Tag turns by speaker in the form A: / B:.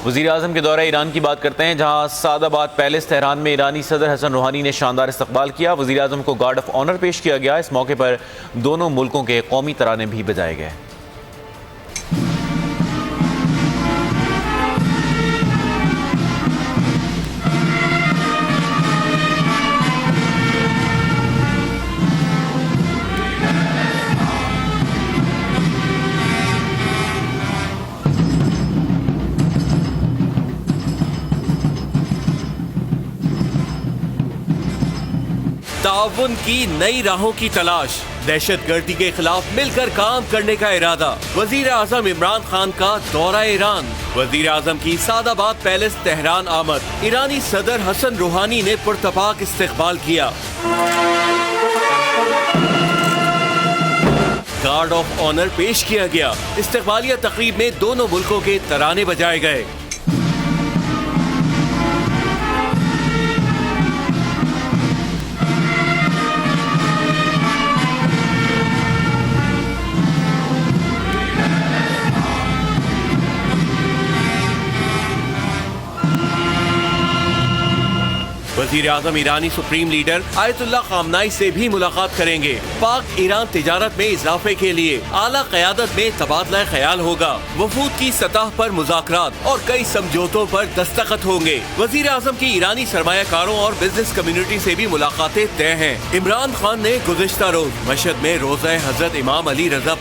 A: وزیر اعظم کے دورہ ایران کی بات کرتے ہیں، جہاں سعد آباد پیلس تہران میں ایرانی صدر حسن روحانی نے شاندار استقبال کیا۔ وزیر اعظم کو گارڈ آف آنر پیش کیا گیا۔ اس موقع پر دونوں ملکوں کے قومی ترانے بھی بجائے گئے۔
B: تعاون کی نئی راہوں کی تلاش، دہشت گردی کے خلاف مل کر کام کرنے کا ارادہ۔ وزیر اعظم عمران خان کا دورہ ایران۔ وزیر اعظم کی سعد آباد پیلس تہران آمد۔ ایرانی صدر حسن روحانی نے پرتپاک استقبال کیا۔ گارڈ آف آنر پیش کیا گیا۔ استقبالیہ تقریب میں دونوں ملکوں کے ترانے بجائے گئے۔ وزیر اعظم ایرانی سپریم لیڈر آیت اللہ خامنائی سے بھی ملاقات کریں گے۔ پاک ایران تجارت میں اضافے کے لیے اعلیٰ قیادت میں تبادلہ خیال ہوگا۔ وفود کی سطح پر مذاکرات اور کئی سمجھوتوں پر دستخط ہوں گے۔ وزیر اعظم کی ایرانی سرمایہ کاروں اور بزنس کمیونٹی سے بھی ملاقاتیں طے ہیں۔ عمران خان نے گزشتہ روز مشہد میں روضہ حضرت امام علی رضا